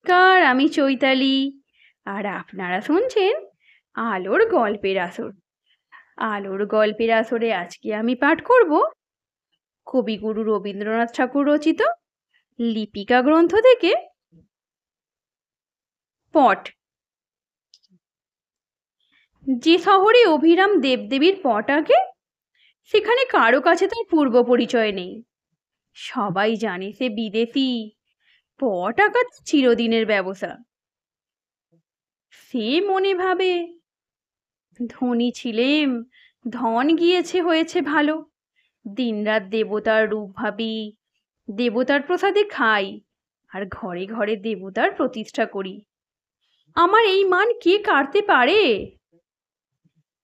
নমস্কার, আমি চৈতালি। আর আপনারা শুনছেন আলোর গল্পের আসর। আলোর গল্পের আসরে আজকে আমি পাঠ করব কবিগুরু রবীন্দ্রনাথ ঠাকুর রচিত লিপিকা গ্রন্থ থেকে পট। যে শহরে অভিরাম দেবদেবীর পট আঁকে সেখানে কারো কাছে তার পূর্ব পরিচয় নেই। সবাই জানে সে বিদেশি। পট আঁকা চিরদিনের ব্যবসা। সে মনে ভাবে, ধনী ছিলেম, ধন গিয়েছে, হয়েছে ভালো। দিনরাত দেবতার রূপ ভাবি, দেবতার প্রসাদে খাই, আর ঘরে ঘরে দেবতার প্রতিষ্ঠা করি। আমার এই মান কে কাটতে পারে?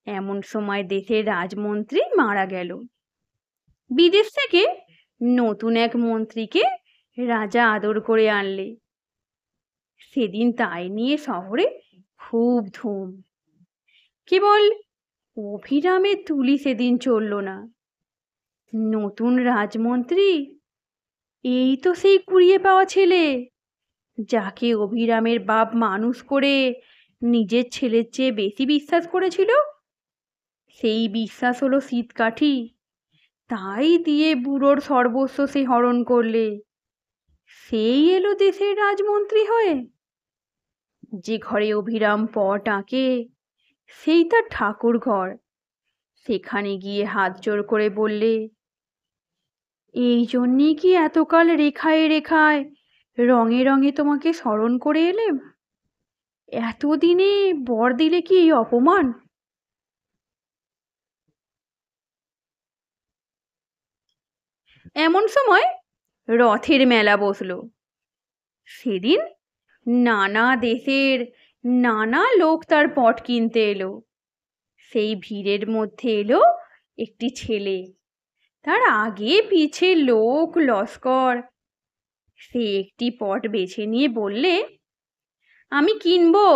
এমন সময় দেশের রাজমন্ত্রী মারা গেল। বিদেশ থেকে নতুন এক মন্ত্রীকে রাজা আদর করে আনলে। সেদিন তাই নিয়ে শহরে খুব ধুম। কেবল অভিরামের তুলি সেদিন চলল না। নতুন রাজমন্ত্রী এই তো সেই কুড়িয়ে পাওয়া ছেলে, যাকে অভিরামের বাপ মানুষ করে নিজের ছেলের চেয়ে বেশি বিশ্বাস করেছিল। সেই বিশ্বাস হলো শীতকাঠি। তাই দিয়ে বুড়োর সর্বস্ব সে হরণ করলে। সেই এলো দেশের রাজমন্ত্রী হয়ে। যে ঘরে অভিরাম পট আঁকে সেই তার ঠাকুর ঘর। সেখানে গিয়ে হাত জোড় করে বললে, এই জন্যে কি এতকাল রেখায় রেখায় রঙে রঙে তোমাকে স্মরণ করে এলেম? এতদিনে বর দিলে কি এই অপমান? এমন সময় রথের মেলা বসলো। সেদিন নানা দেশের নানা লোক তার পট কিনতে এলো। সেই ভিড়ের মধ্যে এলো একটি ছেলে। তার আগে পিছে লোক লস্কর। সে একটি পট বেছে নিয়ে বললে, আমি কিনবো।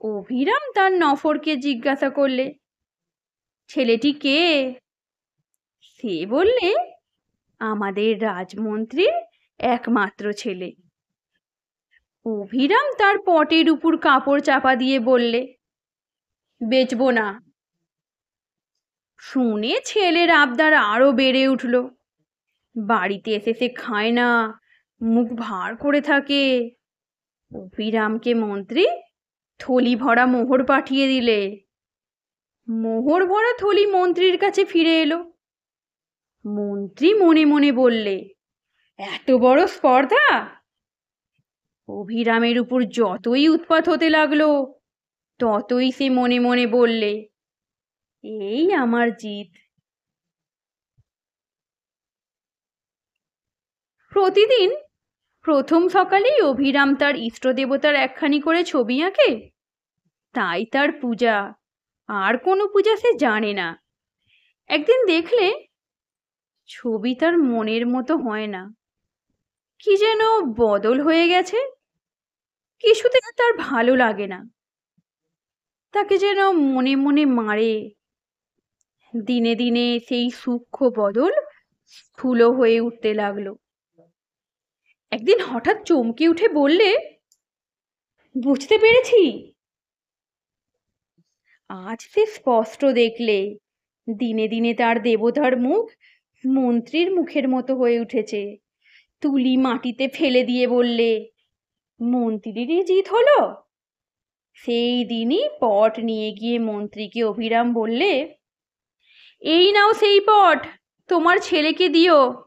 অভিরাম তার নফরকে জিজ্ঞাসা করলে, ছেলেটি কে? সে বললে, আমাদের রাজমন্ত্রীর একমাত্র ছেলে। অভিরাম তার পটের উপর কাপড় চাপা দিয়ে বললে, বেচবো না। শুনে ছেলের আবদার আরো বেড়ে উঠল। বাড়িতে এসে সে খায় না, মুখ ভার করে থাকে। অভিরামকে মন্ত্রী থলি ভরা মোহর পাঠিয়ে দিলে। মোহর ভরা থলি মন্ত্রীর কাছে ফিরে এলো। মন্ত্রী মনে মনে বললে, এত বড় স্পর্ধা! অভিরামের উপর যতই উৎপাত হতে লাগলো ততই সে মনে মনে বললে, এই আমার জিত। প্রতিদিন প্রথম সকালেই অভিরাম তার ইষ্ট দেবতার একখানি করে ছবি আঁকে। তাই তার পূজা। আর কোনো পূজা সে জানে না। একদিন দেখলে ছবি তার মনের মতো হয় না। কি যেন বদল হয়ে গেছে। কিছুতে তার ভালো লাগে না। তাকে যেন মনে মনে মারে। দিনে দিনে সেই সূক্ষ্ম বদল স্থূল হয়ে উঠতে লাগলো। একদিন হঠাৎ চমকে উঠে বললে, বুঝতে পেরেছি। আজ সে স্পষ্ট দেখলে দিনে দিনে তার দেবতার মুখ মন্ত্রীর মুখের মতো হয়ে উঠেছে। তুলি মাটিতে ফেলে দিয়ে বললে, মন্ত্রীরই জিত হলো। সেই দিনই পট নিয়ে গিয়ে মন্ত্রীকে অভিরাম বললে, এই নাও সেই পট, তোমার ছেলেকে দিও।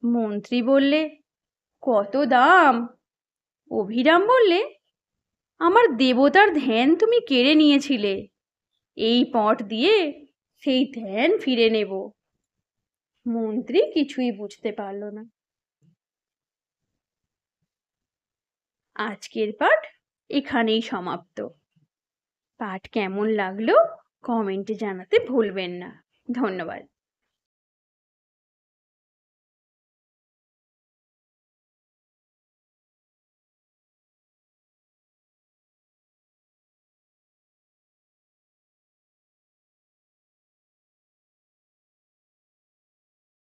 মন্ত্রী বললে, কত দাম? অভিরাম বললে, আমার দেবতার ধ্যান তুমি কেড়ে নিয়েছিলে। এই পট দিয়ে সেই ধ্যান ফিরে নেব। মন্ত্রী কিছুই বুঝতে পারল না। আজকের পাঠ এখানেই সমাপ্ত। পাঠ কেমন লাগলো কমেন্টে জানাতে ভুলবেন না। ধন্যবাদ।